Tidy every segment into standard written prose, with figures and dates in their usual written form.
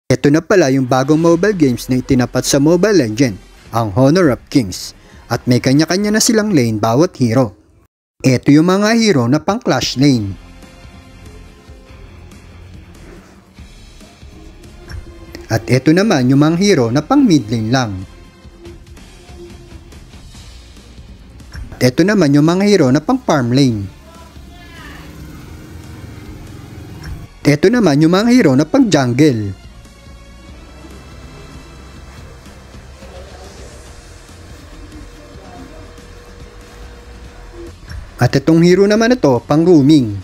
Ito na pala yung bagong mobile games na itinapat sa Mobile Legends, ang Honor of Kings. At may kanya-kanya na silang lane bawat hero. Ito yung mga hero na pang clash lane. At ito naman yung mga hero na pang mid lane lang. At ito naman yung mga hero na pang farm lane. At ito naman yung mga hero na pang jungle. At itong hero naman na to, pang roaming.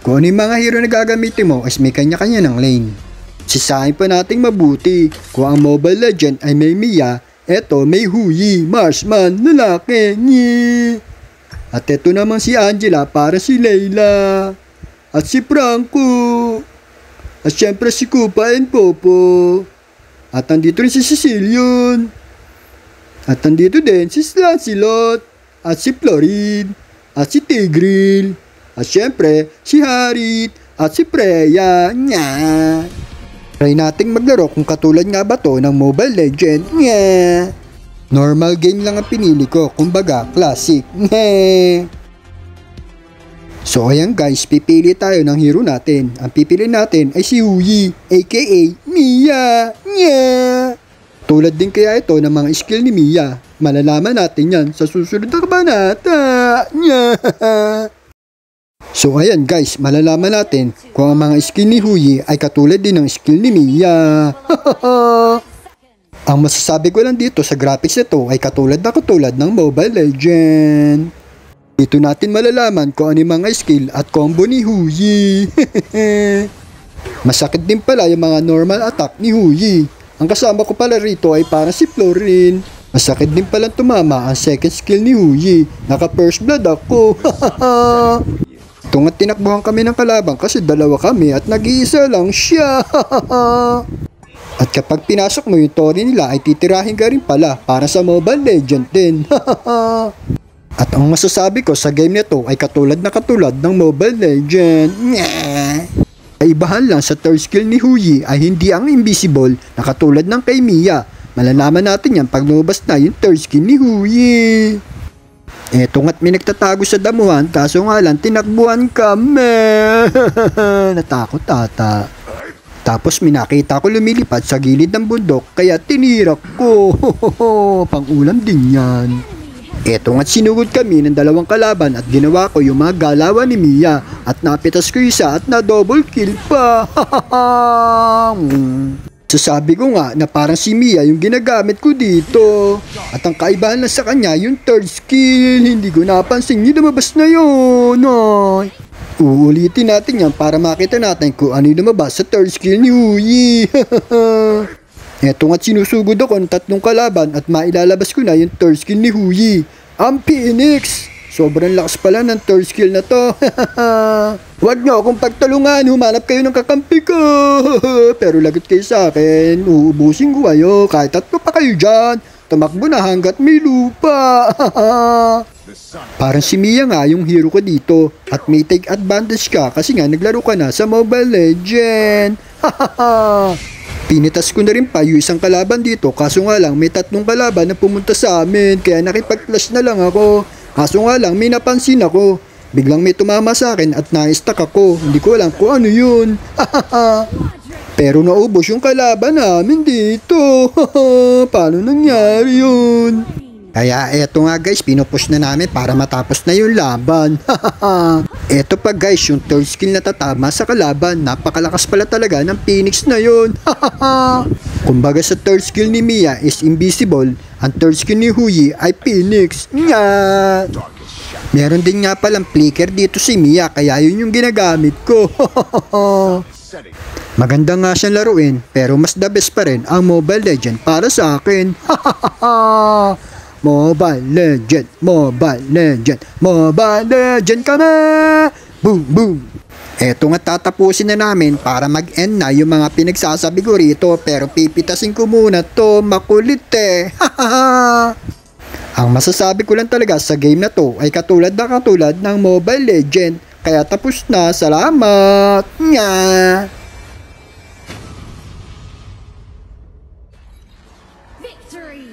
Kung ano yung mga hero na gagamitin mo, is may kanya-kanya ng lane. Sisahin pa nating mabuti, kung ang Mobile Legend ay may Mia, eto may Huyi, Marshman, lalaki, nyi. At eto naman si Angela para si Layla. At si Franco. At syempre si Kupa and Popo. At nandito rin si Cecilion. At nandito din si Lancelot. At si Florid, at si Tigril, at syempre si Harit, at si Freya, nya. Try nating maglaro kung katulad nga ba to ng Mobile Legend, nya. Normal game lang ang pinili ko, kumbaga classic, nya. So ayan guys, pipili tayo ng hero natin. Ang pipili natin ay si Huyi, aka Mia, nya. Tulad din kaya ito ng mga skill ni Mia. Malalaman natin yan sa susunod na kabanata. So ayan guys, malalaman natin kung ang mga skill ni Huyi ay katulad din ng skill ni Mia. Ang masasabi ko lang dito sa graphics nito ay katulad ng Mobile Legend. Dito natin malalaman kung ano yung mga skill at combo ni Huyi. Masakit din pala yung mga normal attack ni Huyi. Ang kasama ko pala rito ay para si Florin. Masakit din palang tumama ang second skill ni Huyi. Naka first blood ako. Tungat tinakbuhan kami ng kalaban kasi dalawa kami at nag-iisa lang siya. At kapag pinasok mo yung Tori nila ay titirahin ka rin pala para sa Mobile Legend din. At ang masasabi ko sa game nito ay katulad ng Mobile Legend. Kaibahan lang sa third skill ni Huyi ay hindi ang invisible na katulad ng kay Mia. Malalaman natin yan pag lumabas na yung third skill ni Huyi. Eto nga't may nagtatago sa damuhan kaso nga lang tinakbuhan kami. Natakot ata. Tapos minakita ko lumilipad sa gilid ng bundok kaya tinirak ko. Pang-ulam din yan. Eto nga't sinugod kami ng dalawang kalaban at ginawa ko yung mga galawan ni Mia at napitas ko isa at na double kill pa. Sasabi ko nga na parang si Mia yung ginagamit ko dito. At ang kaibahan lang sa kanya yung third skill. Hindi ko napansin yung lumabas na yun. Ay. Uulitin natin yan para makita natin kung ano yung lumabas sa third skill ni Huyi. Eto nga't sinusugod ako ng tatlong kalaban at mailalabas ko na yung third skill ni Huyi. Ang Phoenix! Sobrang lakas pala ng third skill na to. Huwag nyo akong pagtalungan, humanap kayo ng kakampi ko. Pero lagot kayo sa akin, uubusin ko kayo. Kahit tatlo pa kayo dyan, tumakbo na hanggat may lupa. Parang si Mia nga yung hero ko dito. At may take advantage ka kasi nga naglaro ka na sa Mobile Legend. Pinitas ko na rin pa yung isang kalaban dito kaso nga lang may tatlong kalaban na pumunta sa amin kaya nakipag-clash na lang ako. Kaso nga lang may napansin ako. Biglang may tumama sa akin at na-stuck ako. Hindi ko alam kung ano yun. Pero naubos yung kalaban namin dito. Paano nangyari yun? Kaya eto nga guys, pinupush na namin para matapos na yung laban. Eto pa guys, yung third skill na tatama sa kalaban. Napakalakas pala talaga ng Phoenix na yun. Kumbaga sa third skill ni Mia is invisible. Ang third skill ni Huyi ay Phoenix. Nga! Meron din nga palang flicker dito si Mia kaya yun yung ginagamit ko. Maganda nga siyang laruin pero mas the best pa rin ang Mobile Legend para sa akin. Mobile Legend, Mobile Legend, Mobile Legend kami! Boom, boom! Eto nga tatapusin na namin para mag-end na yung mga pinagsasabi ko rito pero pipitasin ko muna to, makulit eh. Ang masasabi ko lang talaga sa game na to ay katulad ng Mobile Legend. Kaya tapos na, salamat! Nya! Victory!